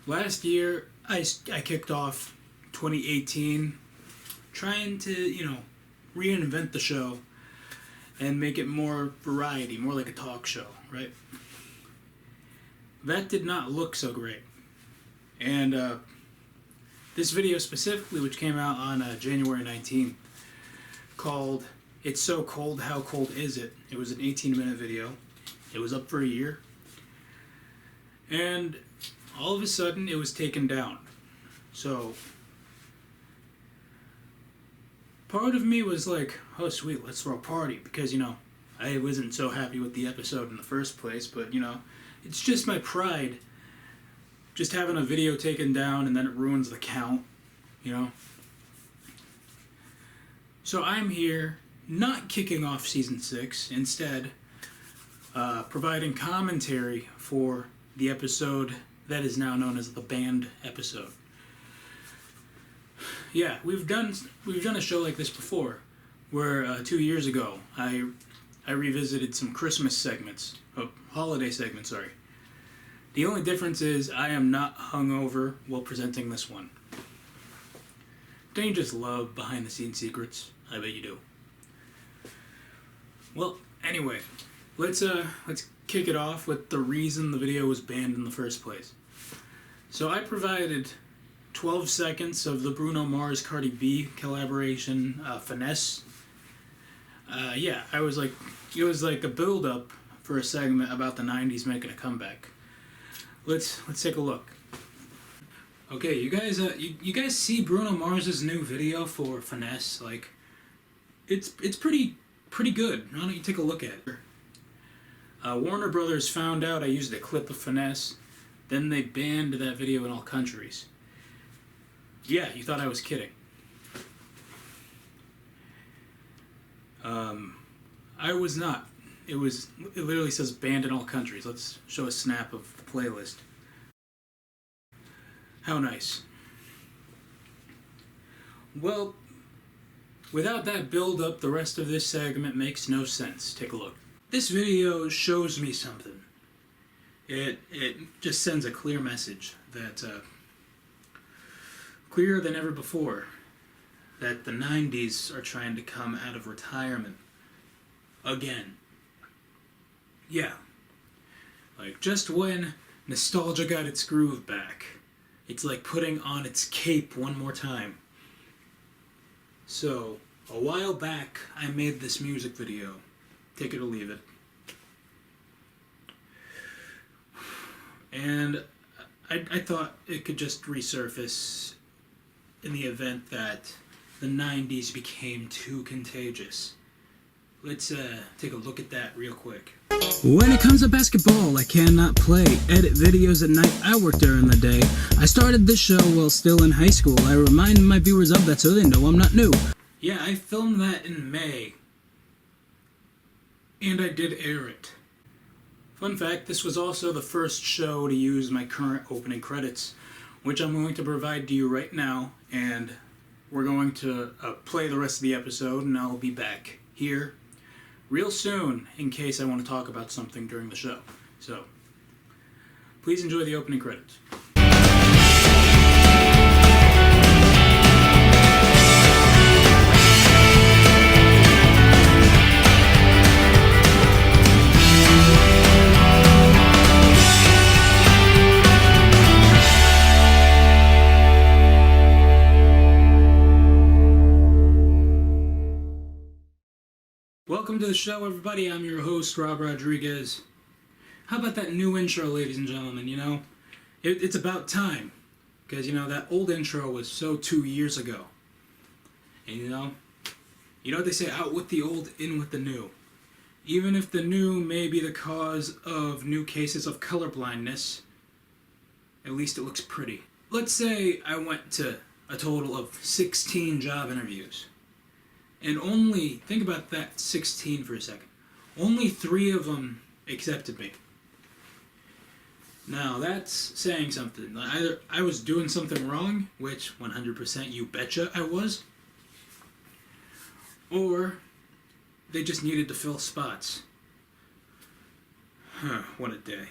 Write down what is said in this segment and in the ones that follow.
Last year, I kicked off 2018 trying to, reinvent the show and make it more variety, more like a talk show, right? That did not look so great. And this video specifically, which came out on January 19th, called It's So Cold, How Cold Is It? It was an 18-minute video. It was up for a year. And all of a sudden, it was taken down. So, part of me was like, oh sweet, let's throw a party. Because, I wasn't so happy with the episode in the first place. But, it's just my pride. Just having a video taken down and then it ruins the count, So I'm here, not kicking off Season 6. Instead, providing commentary for the episode that is now known as the banned episode. Yeah, we've done a show like this before, where 2 years ago I revisited some Christmas segments, holiday segments, sorry. The only difference is I am not hungover while presenting this one. Don't you just love behind the scenes secrets? I bet you do. Well, anyway, let's kick it off with the reason the video was banned in the first place. So I provided 12 seconds of the Bruno Mars Cardi B collaboration, Finesse. It was like a build up for a segment about the 90s making a comeback. Let's take a look. Okay, you guys see Bruno Mars's new video for Finesse? Like, it's pretty good. Why don't you take a look at it? Warner Brothers found out I used a clip of Finesse, then they banned that video in all countries. Yeah, you thought I was kidding. I was not. It literally says banned in all countries. Let's show a snap of the playlist. How nice. Well, without that build-up, the rest of this segment makes no sense. Take a look. This video shows me something. It just sends a clear message that, clearer than ever before, that the 90s are trying to come out of retirement. Again. Yeah. Like, just when nostalgia got its groove back, it's like putting on its cape one more time. So, a while back, I made this music video. Take it or leave it. And I thought it could just resurface in the event that the 90s became too contagious. Let's take a look at that real quick. When it comes to basketball, I cannot play. Edit videos at night, I work during the day. I started this show while still in high school. I remind my viewers of that so they know I'm not new. Yeah, I filmed that in May. And I did air it. Fun fact, this was also the first show to use my current opening credits, which I'm going to provide to you right now, and we're going to play the rest of the episode, and I'll be back here real soon in case I want to talk about something during the show. So, please enjoy the opening credits. Welcome to the show, everybody. I'm your host, Rob Rodriguez. How about that new intro, ladies and gentlemen? It's about time. Because, that old intro was so 2 years ago. And, you know what they say, out with the old, in with the new. Even if the new may be the cause of new cases of colorblindness, at least it looks pretty. Let's say I went to a total of 16 job interviews. And think about that 16 for a second. Only 3 of them accepted me. Now, that's saying something. Either I was doing something wrong, which 100% you betcha I was, or they just needed to fill spots. What a day.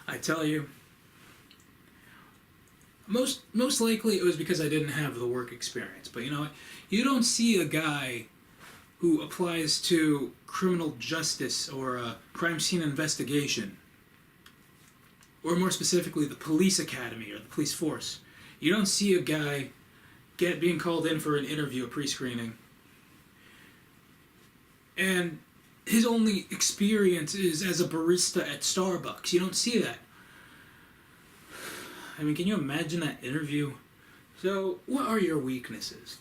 I tell you, Most likely it was because I didn't have the work experience. But you know what? You don't see a guy who applies to criminal justice or crime scene investigation, or more specifically the police academy or the police force. You don't see a guy being called in for an interview, a pre-screening, and his only experience is as a barista at Starbucks. You don't see that. I mean, can you imagine that interview? So, what are your weaknesses?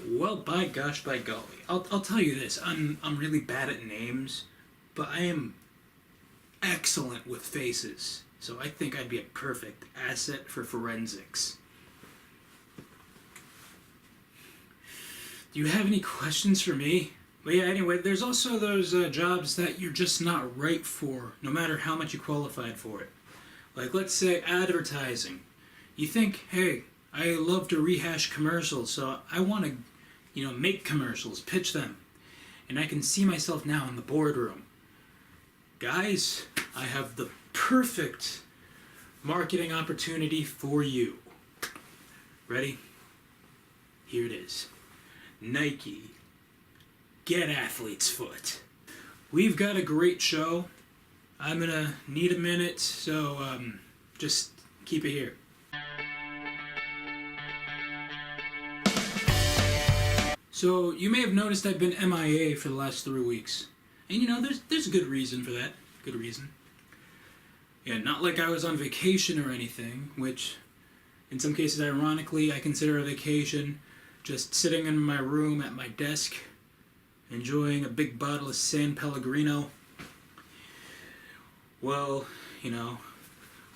Well, by gosh, by golly, I'll tell you this. I'm really bad at names, but I am excellent with faces. So I think I'd be a perfect asset for forensics. Do you have any questions for me? But yeah, anyway, there's also those jobs that you're just not right for, no matter how much you qualified for it. Like, let's say advertising. You think, hey, I love to rehash commercials, so I want to, make commercials, pitch them. And I can see myself now in the boardroom. Guys, I have the perfect marketing opportunity for you. Ready? Here it is. Nike. Get Athlete's Foot. We've got a great show. I'm gonna need a minute, so just keep it here. So you may have noticed I've been MIA for the last 3 weeks. And there's a good reason for that. Good reason. Yeah, not like I was on vacation or anything, which in some cases, ironically, I consider a vacation. Just sitting in my room at my desk, enjoying a big bottle of San Pellegrino. Well,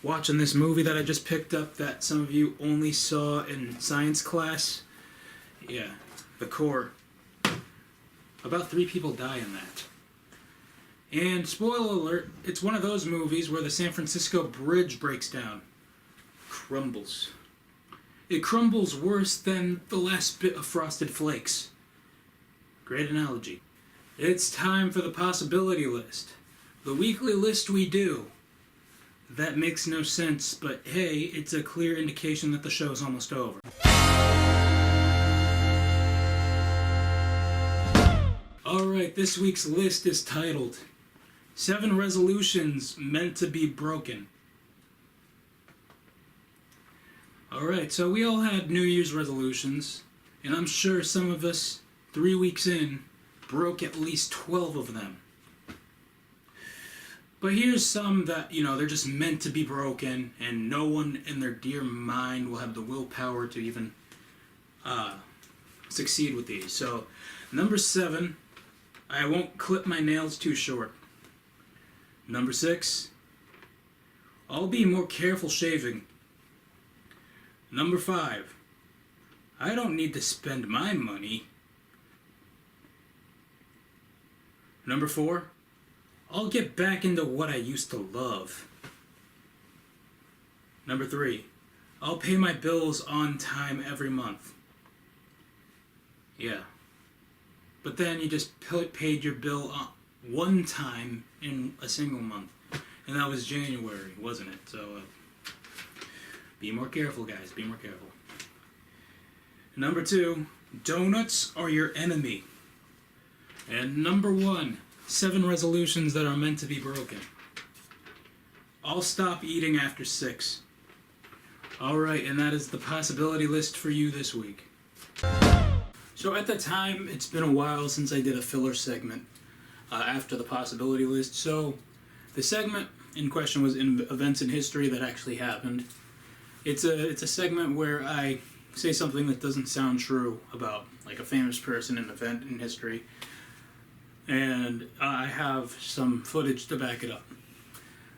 watching this movie that I just picked up that some of you only saw in science class. Yeah, The Core. About 3 people die in that. And spoiler alert, it's one of those movies where the San Francisco Bridge breaks down. Crumbles. It crumbles worse than the last bit of Frosted Flakes. Great analogy. It's time for the possibility list. The weekly list we do. That makes no sense, but hey, it's a clear indication that the show's almost over. Alright, this week's list is titled 7 Resolutions Meant to Be Broken. Alright, so we all had New Year's resolutions, and I'm sure some of us, 3 weeks in, broke at least 12 of them. But here's some that, they're just meant to be broken, and no one in their dear mind will have the willpower to even succeed with these. So, number 7, I won't clip my nails too short. Number 6, I'll be more careful shaving. Number 5, I don't need to spend my money. Number 4, I'll get back into what I used to love. Number 3, I'll pay my bills on time every month. Yeah. But then you just paid your bill one time in a single month. And that was January, wasn't it? So, be more careful, guys. Be more careful. Number 2, donuts are your enemy. And number 1, 7 resolutions that are meant to be broken. I'll stop eating after 6. Alright, and that is the possibility list for you this week. So at the time, it's been a while since I did a filler segment after the possibility list. So the segment in question was in events in history that actually happened. It's a segment where I say something that doesn't sound true about like a famous person, an event in history, and I have some footage to back it up.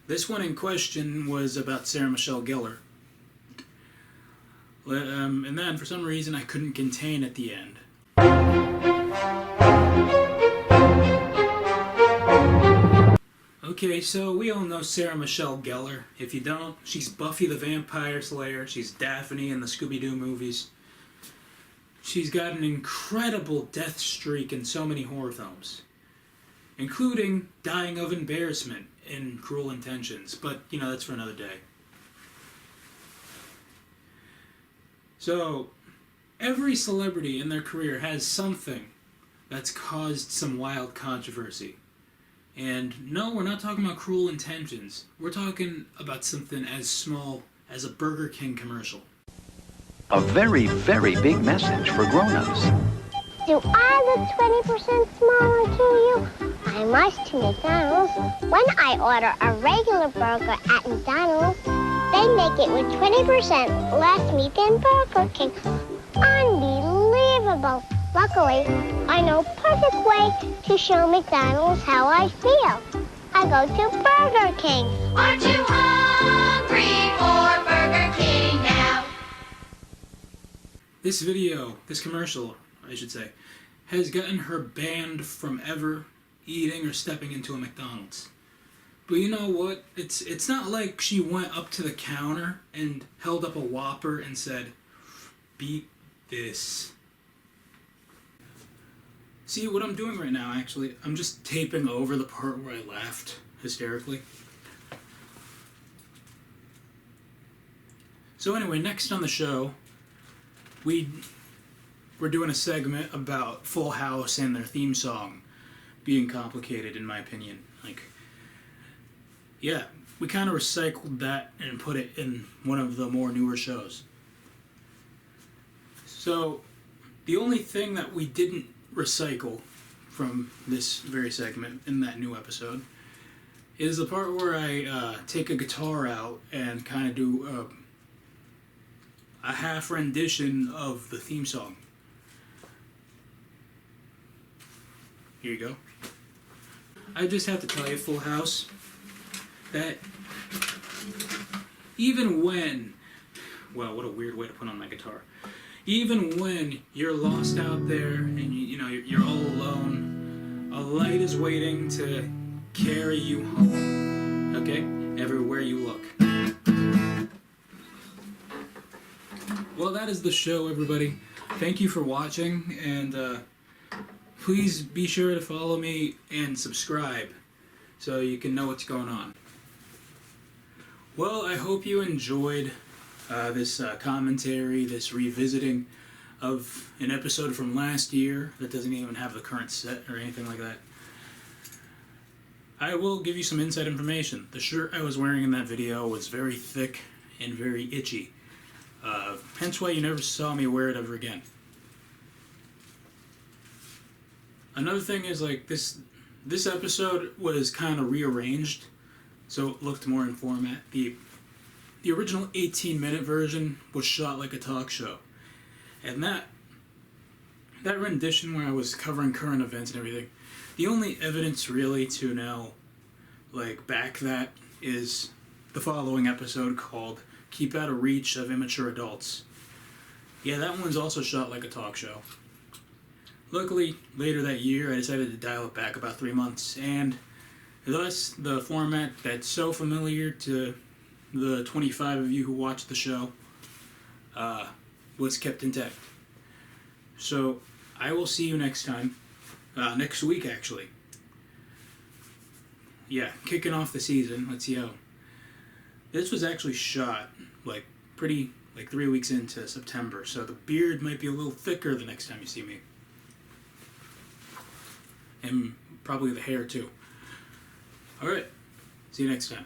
This one in question was about Sarah Michelle Gellar. And then for some reason I couldn't contain at the end. Okay, so we all know Sarah Michelle Gellar. If you don't, she's Buffy the Vampire Slayer. She's Daphne in the Scooby-Doo movies. She's got an incredible death streak in so many horror films, including dying of embarrassment in Cruel Intentions. But, that's for another day. So, every celebrity in their career has something that's caused some wild controversy. And no, we're not talking about cruel intentions. We're talking about something as small as a Burger King commercial. A very, very big message for grown-ups. Do I look 20% smaller to you? I must to McDonald's. When I order a regular burger at McDonald's, they make it with 20% less meat than Burger King. Unbelievable. Luckily, I know a perfect way to show McDonald's how I feel. I go to Burger King. Aren't you hungry for Burger King now? This commercial, I should say, has gotten her banned from ever eating or stepping into a McDonald's. But you know what? It's not like she went up to the counter and held up a Whopper and said, "Beat this." See, what I'm doing right now, actually, I'm just taping over the part where I laughed hysterically. So anyway, next on the show, we're doing a segment about Full House and their theme song being complicated, in my opinion. Yeah, we kind of recycled that and put it in one of the more newer shows. So, the only thing that we didn't recycle from this very segment in that new episode is the part where I take a guitar out and kind of do a half rendition of the theme song. Here you go. I just have to tell you, Full House, that even when, well, what a weird way to put on my guitar. Even when you're lost out there and you're all alone, a light is waiting to carry you home. Okay? Everywhere you look. Well, that is the show, everybody. Thank you for watching, and please be sure to follow me and subscribe so you can know what's going on. Well, I hope you enjoyed this commentary, this revisiting of an episode from last year that doesn't even have the current set or anything like that. I will give you some inside information. The shirt I was wearing in that video was very thick and very itchy. Hence why you never saw me wear it ever again. Another thing is, this episode was kind of rearranged so it looked more in format. The original 18-minute version was shot like a talk show. And that rendition where I was covering current events and everything, the only evidence really to now, back that is the following episode called Keep Out of Reach of Immature Adults. Yeah, that one's also shot like a talk show. Luckily, later that year, I decided to dial it back about 3 months, and thus the format that's so familiar to the 25 of you who watched the show was kept intact. So, I will see you next time. Next week, actually. Yeah, kicking off the season. Let's see how. This was actually shot, 3 weeks into September, so the beard might be a little thicker the next time you see me. And probably the hair, too. Alright, see you next time.